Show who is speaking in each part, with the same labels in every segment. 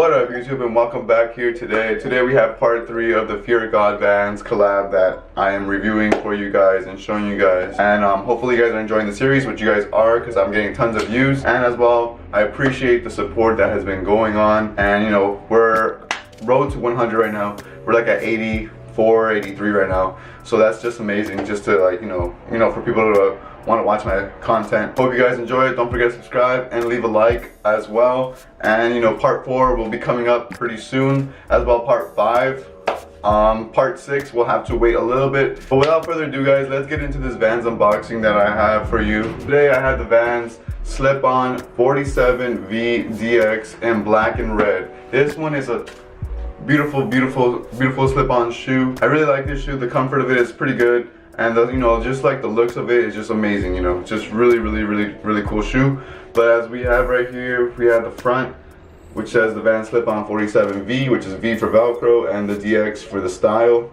Speaker 1: What up YouTube, and welcome back here today. Today we have part 3 of the Fear of God Vans collab that I am reviewing for you guys and showing you guys. And hopefully you guys are enjoying the series, which you guys are, because I'm getting tons of views. And as well, I appreciate the support that has been going on. And you know, we're road to 100 right now. We're like at 84, 83 right now. So that's just amazing, just to like, you know, for people to want to watch my content. Hope you guys enjoy it. Don't forget to subscribe and leave a like as well. And you know, part 4 will be coming up pretty soon, as well part 5. Part 6 will have to wait a little bit. But without further ado guys, let's get into this Vans unboxing that I have for you. Today I have the Vans slip-on 47V DX in black and red. This one is a beautiful slip-on shoe. I really like this shoe. The comfort of it is pretty good. And the, you know, just like the looks of it is just amazing, you know, just really cool shoe. But as we have right here, we have the front, which says the Vans slip-on 47V, which is V for Velcro, and the DX for the style.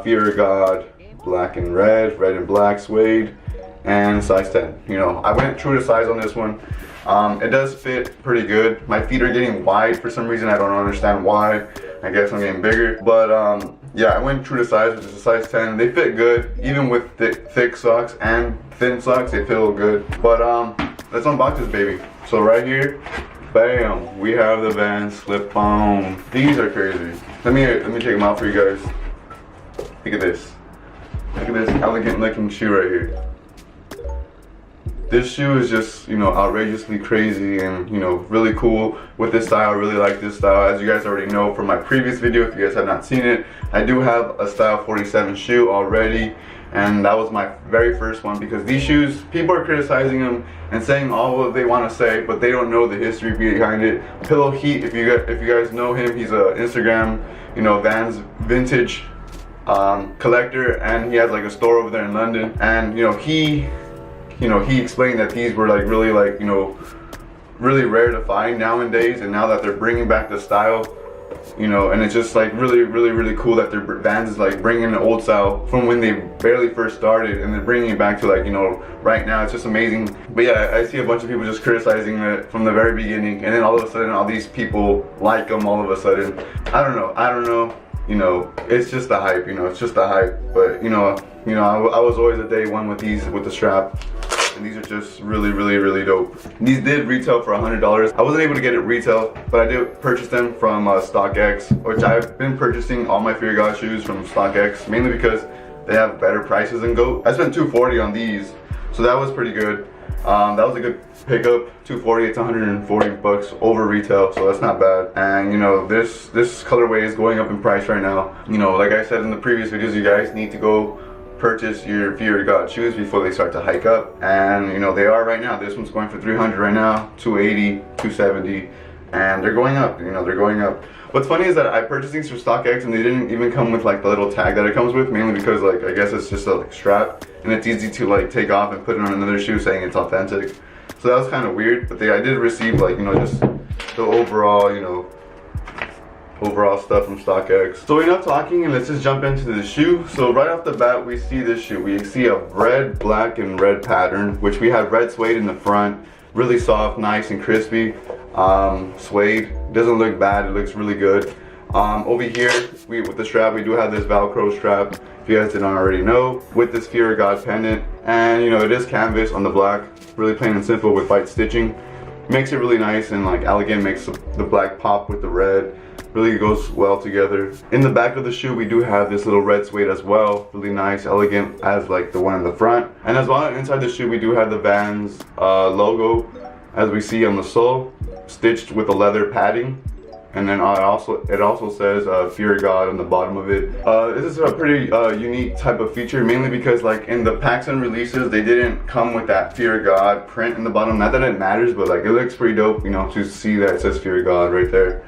Speaker 1: Fear of God, black and red and black suede, and size 10. You know, I went true to size on this one. It does fit pretty good. My feet are getting wide for some reason. I don't understand why. I guess I'm getting bigger. But yeah, I went true to size, which is a size 10. They fit good, even with thick socks and thin socks. They feel good. But let's unbox this baby. So right here, bam, we have the Vans slip-on. These are crazy. Let me take them out for you guys. Look at this. Look at this elegant looking shoe right here. This shoe is just, you know, outrageously crazy and, you know, really cool with this style. I really like this style. As you guys already know from my previous video, if you guys have not seen it, I do have a style 47 shoe already, and that was my very first one, because these shoes, people are criticizing them and saying all what they want to say, but they don't know the history behind it. Pillow Heat, if you guys know him, he's a Instagram, you know, Vans vintage collector, and he has like a store over there in London. And you know, he explained that these were like really, like, you know, really rare to find nowadays, and now that they're bringing back the style, you know, and it's just like really cool that their Vans is like bringing the old style from when they barely first started, and they're bringing it back to, like, you know, right now. It's just amazing. But yeah, I see a bunch of people just criticizing it from the very beginning, and then all of a sudden all these people like them all of a sudden. I don't know, you know, it's just the hype, you know, it's just the hype. But you know, I was always a day one with these, with the strap. And these are just really dope. These did retail for $100. I wasn't able to get it retail, but I did purchase them from StockX, which I've been purchasing all my Fear of God shoes from StockX, mainly because they have better prices than GOAT. I spent $240 on these, so that was pretty good. That was a good pickup. $240, it's 140 bucks over retail, so that's not bad. And you know, this colorway is going up in price right now. You know, like I said in the previous videos, you guys need to go purchase your Fear of God shoes before they start to hike up, and you know, they are right now. This one's going for $300 right now, $280, $270, and they're going up. You know, they're going up. What's funny is that I purchased these from StockX, and they didn't even come with like the little tag that it comes with, mainly because, like, I guess it's just a like strap, and it's easy to like take off and put it on another shoe saying it's authentic. So that was kind of weird. But I did receive, like, you know, just the overall, you know, overall stuff from StockX. So enough talking, and let's just jump into the shoe. So right off the bat, we see this shoe. We see a red, black, and red pattern, which we have red suede in the front. Really soft, nice, and crispy. Suede doesn't look bad. It looks really good. Over here, with the strap, we do have this Velcro strap, if you guys did not already know, with this Fear of God pendant. And you know, it is canvas on the black, really plain and simple with white stitching. Makes it really nice and like elegant, makes the black pop with the red. Really goes well together. In the back of the shoe, we do have this little red suede as well. Really nice, elegant, as like the one in the front. And as well, inside the shoe, we do have the Vans logo, as we see on the sole, stitched with the leather padding. And then it also says Fear of God on the bottom of it. This is a pretty unique type of feature, mainly because like in the packs and releases, they didn't come with that Fear of God print in the bottom. Not that it matters, but like it looks pretty dope, you know, to see that it says Fear of God right there.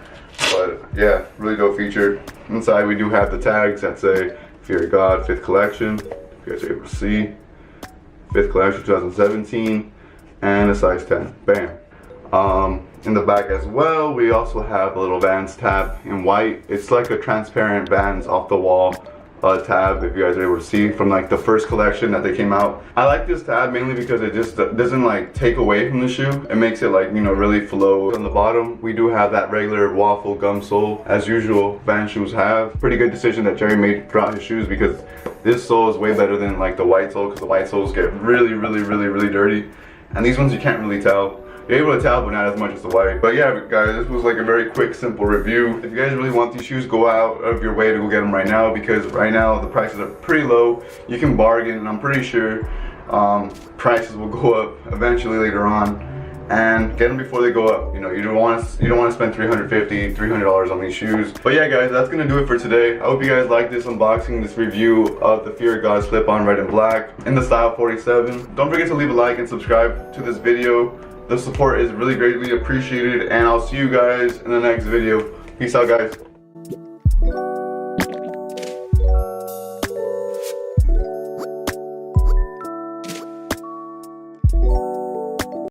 Speaker 1: But yeah, really dope feature. Inside we do have the tags that say Fear of God 5th collection, if you guys are able to see. 5th collection 2017, and a size 10. Bam. In the back as well, we also have a little Vans tab in white. It's like a transparent Vans off the wall tab, if you guys are able to see, from like the first collection that they came out. I like this tab mainly because it just doesn't like take away from the shoe. It makes it like, you know, really flow. On the bottom, we do have that regular waffle gum sole, as usual Vans shoes have. Pretty good decision that Jerry made throughout his shoes, because this sole is way better than like the white sole, because the white soles get really dirty, and these ones you can't really tell. You're able to tell, but not as much as the white. But yeah, guys, this was like a very quick, simple review. If you guys really want these shoes, go out of your way to go get them right now, because right now the prices are pretty low. You can bargain, and I'm pretty sure prices will go up eventually later on. And get them before they go up. You know, you don't want to spend $300 on these shoes. But yeah, guys, that's gonna do it for today. I hope you guys like this unboxing, this review of the Fear of God slip-on red and black in the style 47. Don't forget to leave a like and subscribe to this video. The support is really greatly appreciated, and I'll see you guys in the next video. Peace out, guys.